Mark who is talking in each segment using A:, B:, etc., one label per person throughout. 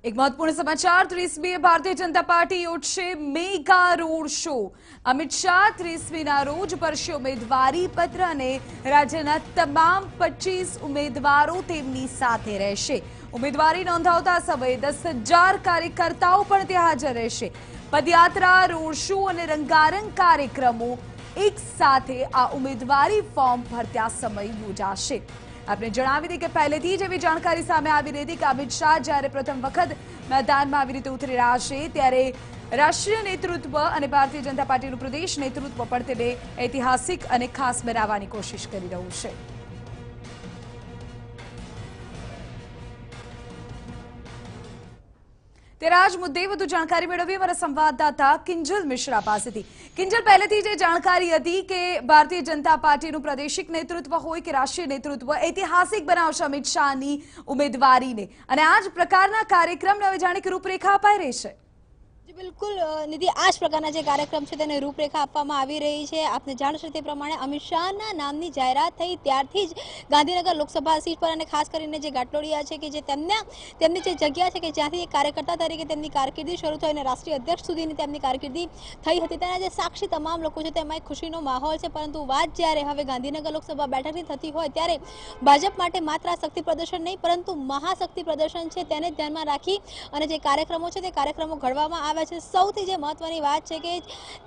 A: एक महत्वपूर्ण समाचार 30મી भारतीय जनता पार्टी योजશે mega road show. Amit Shah 30મીના રોજ ભરશે ઉમેદવારી પત્ર અને રાજ્યના તમામ 25 ઉમેદવારો તેમની સાથે રહેશે। ઉમેદવારી નોંધાવતા સમયે 10,000 કાર્યકર્તાઓ પણ ત્યાં હાજર રહેશે। પદયાત્રા, રોડ શો અને રંગારંગ કાર્યક્રમો એક સાથે આ ઉમેદવારી ફોર્મ ભરતા સમય યોજાશે। आपने जणावी दी कि पहलेथी ज एवी जाणकारी सामे आवी रही थी कि अमित शाह ज्यारे प्रथम वखत मैदानमां आवी रीते उतरी रह्या छे त्यारे राष्ट्रीय नेतृत्व अने भारतीय जनता पार्टीनुं प्रदेश नेतृत्व पण तेने ऐतिहासिक अने खास बनाववानी कोशिश करी रह्युं छे। ત્યારે આજ મુદ્દે વધુ જાણકારી મેળવી અમારા સંવાદદાતા કિંજલ મિશ્રા પાસેથી। કિંજલ, પહેલેથી જે જાણકારી હતી કે ભારતીય જનતા પાર્ટીનું પ્રાદેશિક નેતૃત્વ હોય કે રાષ્ટ્રીય નેતૃત્વ ઐતિહાસિક બનાવશે અમિત શાહની ઉમેદવારીને અને આ જ પ્રકારના કાર્યક્રમને હવે જાણે કે રૂપરેખા અપાઈ રહી છે।
B: बिल्कुल निधि आ ज प्रकारना जे कार्यक्रम छे तेने रूपरेखा आपवामां आवी रही छे। आपने जाणशो ते प्रमाणे अमित शाहना नामनी जाहेरात थई त्यारथी ज गांधीनगर लोकसभा सीट पर अने खास करीने जे गाटलोडिया छे के जे तेमनी जे जग्या छे के ज्यांथी एक कार्यकर्ता तरीके तेमनी कारकिर्दी शरू थई अने राष्ट्रीय अध्यक्ष सुधीनी तेमनी कारकिर्दी थई हती तेना जे साक्षी तमाम लोको छे तेमां एक खुशीनो माहोल छे। परंतु वात ज्यारे हवे गांधीनगर लोकसभा बेठकनी थती होय त्यारे भाजप माटे मात्र आ शक्ति प्रदर्शन नहीं परंतु महाशक्ति प्रदर्शन छे तेने ध्यानमां राखी अने जे कार्यक्रमो छे ते कार्यक्रमो घडवामां आवे छे। सौथी जे महत्वनी वात छे के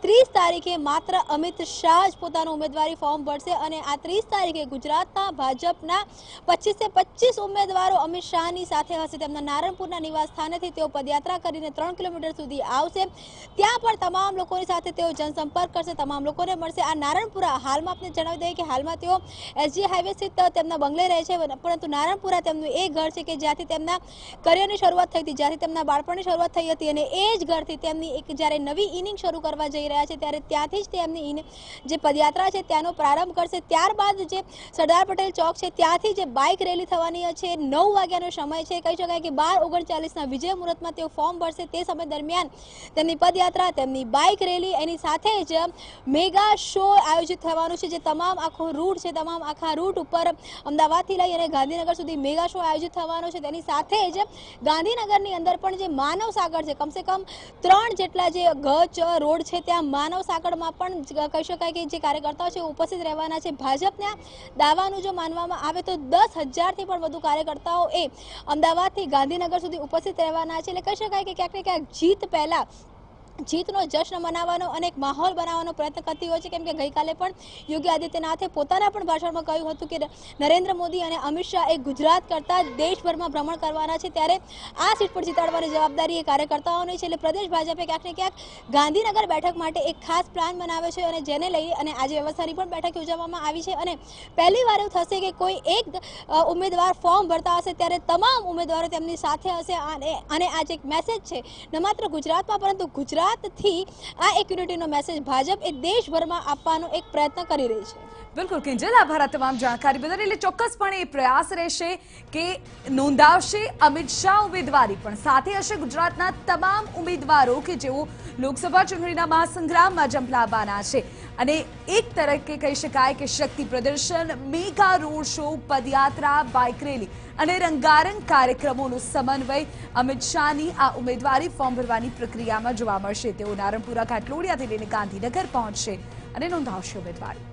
B: 30 तारीखे मात्र अमित शाह ज पोतानुं उमेदवारी फॉर्म भरशे अने आ 30 तारीखे गुजरातना भाजपना 25 से 25 उमेदवारो अमित शाहनी साथे हशे। तेमना नारणपुરના निवास स्थानेथी तेओ पदयात्रा करीने 3 किलोमीटर सुधी आवशे। त्यां पण तमाम लोकोनी साथे तेओ जनसंपर्क करशे, तमाम लोकोने मळशे। आ नारणपुरा हालमां आपने जणावी दઈએ કે हालमां तेओ एसजी हाईवे स्थित तेमना बंगले रहे छे परंतु नारणपुरा तेमनुं ए घर छे के ज्यांथी तेमना करियरनी शरूआत थई हती, ज्यांथी तेमना बाळपणनी शरूआत थई हती अने ए ज घरथी तेमनी एक ज्यारे नवी इनिंग शरू करवा जई रह्या छे त्यारे त्यांथी ज तेमनी जे पदयात्रा छे त्यानो प्रारंभ करशे। त्यारबाद जे सरदार पटेल चौक छे त्यांथी जे बाइक रेली थवानी छे 9 वाग्यानो समय छे। कही शकाय के 12:39 ना विजय मुहूर्तमां तेओ फॉर्म भरशे। ते समय दरमियान तेमनी पदयात्रा, तेमनी बाइक रेली एनी साथे ज मेगा शो आयोजित थवानो छे। जे तमाम आखो रूट छे, तमाम आखा रूट उपर अमदावादथी लई अने गांधीनगर सुधी मेगा शो आयोजित थवानो छे। तेनी साथे ज गांधीनगरनी अंदर पण जे मानव सागर छे कम से कम 3 જેટલા જે ગજ રોડ છે ત્યાં માનવ સાંકળમાં પણ કહી શકાય કે જે કાર્યકર્તાઓ છે ઉપસ્થિત રહેવાના છે। ભાજપના દાવાનું જો માનવામાં આવે તો 10,000 થી પણ વધુ કાર્યકર્તાઓ એ અમદાવાદથી ગાંધીનગર સુધી ઉપસ્થિત રહેવાના છે। એટલે કહી શકાય કે ક્યાંક ને ક્યાંક જીત પહેલા जीतनो जश्न मनाववानो અને એક माहौल बनाववानो प्रयत्न करती होय छे। केम के गईकाले पण योगी आदित्यनाथे पोताना पण भाषणमां कह्युं हतुं के नरेन्द्र मोदी अने अमित शाह एक गुजरात करता देशभरमा भ्रमण करवाना छे त्यारे आ सीट पर जीताडवानी जवाबदारी ए कार्यकर्ताओनी छे। એટલે प्रदेश भाजपे क्यांक ने क्यांक गांधीनगर बेठक माटे एक खास प्लान बनाव्यो छे अने जेने लई अने आज व्यवस्थानी पण बेठक योजवामां आवी छे अने पहली वार एवुं थशे के कोई एक उम्मीदवार फॉर्म भरता हशे त्यारे तमाम उम्मीदवारो तेमनी साथे हशे अने आज एक मेसेज छे न मात्र गुजरातमां परंतु गुजरात थी आ एक यूनिटीनो मेसेज भाजप ए देशभरमा आपवानो एक प्रयत्न करी रही छे।
A: बिल्कुल किंजल, आभार आ तमाम जानकारी बदल। એટલે ચોક્કસપણે એ પ્રયાસ રહેશે કે નોંધાવશે અમિત શાહ ઉમેદવારી પણ સાથે હશે ગુજરાતના તમામ ઉમેદવારો કે જેઓ લોકસભા ચૂંટણીના મહાસંગ્રામમાં ઝંપલાવવાના છે અને એક તરફ કહી શકાય કે શક્તિ પ્રદર્શન, મેગા રોડ શો, પદયાત્રા, બાઇક રેલી અને રંગારંગ કાર્યક્રમોનો સમન્વય અમિત શાહની આ ઉમેદવારી ફોર્મ ભરવાની પ્રક્રિયામાં જોવા મળશે। તેઓ નારણપુરા ઘાટલોડિયાથી લઈને ગાંધીનગર પહોંચશે અને નોંધાવશે ઉમેદવારી।